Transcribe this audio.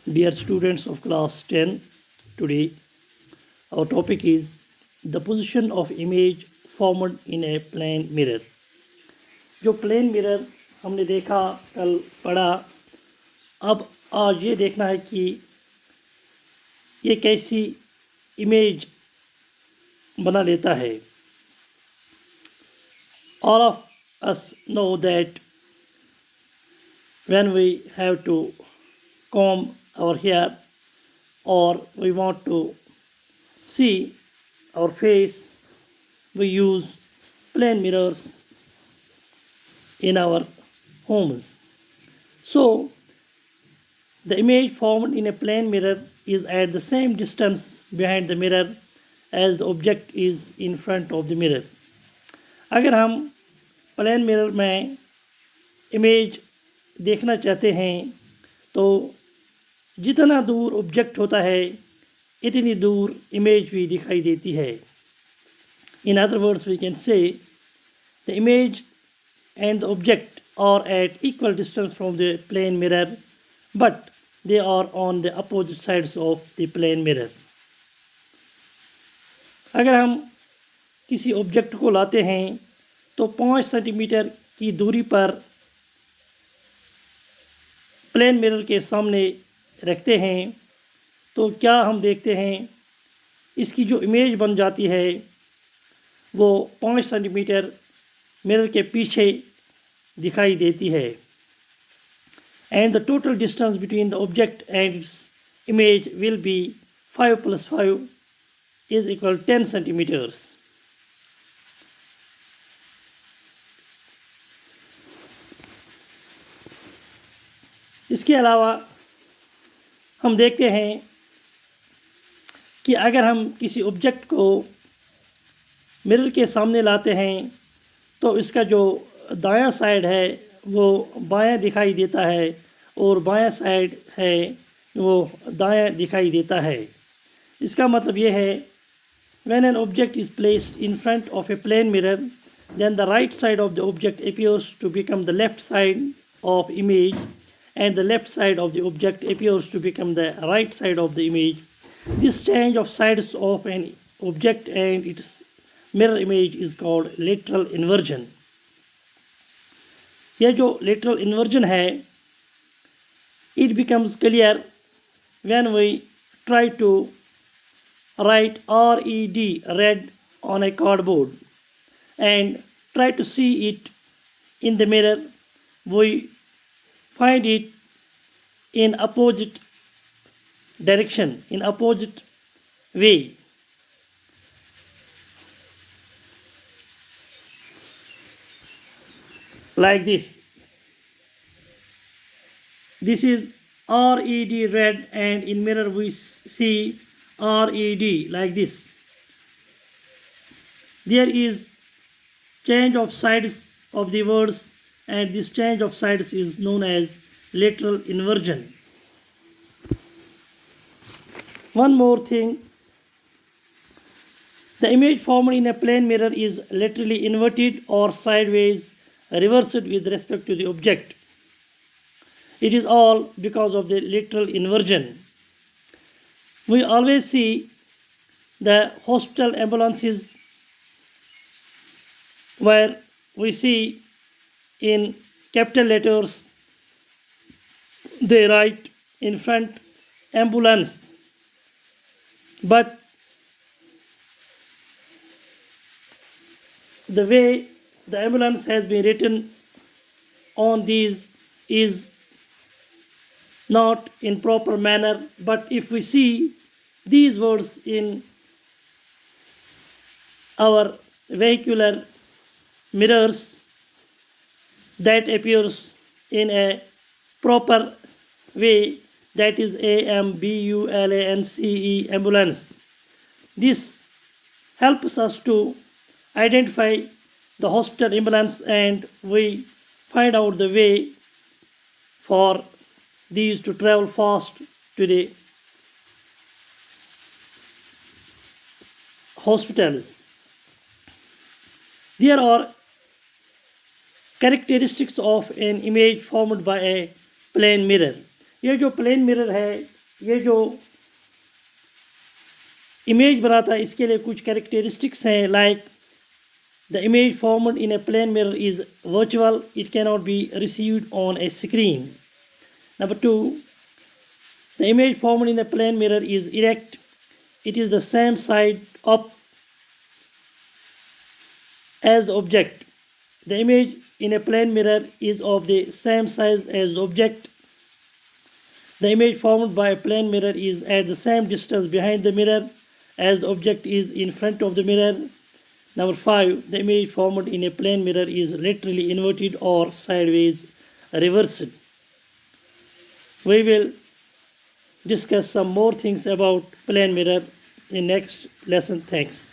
Dear students of class 10, today our topic is the position of image formed in a plane mirror. जो plane mirror हमने देखा कल पढ़ा, अब आज ये देखना है कि ये कैसी इमेज बना लेता है. All of us know that when we have to comb our hair or we want to see our face, we use plane mirrors in our homes. So the image formed in a plane mirror is at the same distance behind the mirror as the object is in front of the mirror. अगर हम plane mirror में image देखना चाहते हैं तो जितना दूर object होता है इतनी दूर इमेज भी दिखाई देती है. In other words we can say the image and the object are at equal distance from the plane mirror but they are on the opposite sides of the plane mirror. अगर हम किसी object को लाते हैं तो 5 centimetre की दूरी पर plane mirror के सामने रखते हैं तो क्या हम देखते हैं, इसकी जो इमेज बन जाती है वो 5 सेंटीमीटर मिरर के पीछे दिखाई देती है. And the total distance between the object and its image will be 5 + 5 is equal 10 centimetres. इसके अलावा हम देखते हैं कि अगर हम किसी ऑब्जेक्ट को मिरर के सामने लाते हैं तो इसका जो दायां साइड है वो बायां दिखाई देता है और बायां साइड है वो दायां दिखाई देता है. इसका मतलब ये है, when an object is placed in front of a plane mirror, then the right side of the object appears to become the left side of image and the left side of the object appears to become the right side of the image. This change of sides of an object and its mirror image is called lateral inversion. यह जो lateral inversion है, it becomes clear when we try to write red on a cardboard and try to see it in the mirror. We find it in opposite direction, in opposite way. Like this. This is red and in mirror we see red like this. There is change of sides of the words and this change of sides is known as lateral inversion. One more thing, the image formed in a plane mirror is laterally inverted or sideways reversed with respect to the object. It is all because of the lateral inversion. We always see the hospital ambulances where we see in capital letters they write in front ambulance, but the way the ambulance has been written on these is not in proper manner. But if we see these words in our vehicular mirrors, that appears in a proper way, that is AMBULANCE, ambulance. This helps us to identify the hospital ambulance and we find out the way for these to travel fast to the hospitals. There are characteristics of an image formed by a plane mirror. ये जो plane mirror है ये जो image बनाता है इसके लिए कुछ कैरेक्टरिस्टिक्स हैं, like the image formed in a plane mirror is virtual, it cannot be received on a screen. Number 2, the image formed in a plane mirror is erect. It is the same side up as the object. The image in a plane mirror is of the same size as the object. The image formed by a plane mirror is at the same distance behind the mirror as the object is in front of the mirror. Number 5, the image formed in a plane mirror is laterally inverted or sideways reversed. We will discuss some more things about plane mirror in next lesson. Thanks.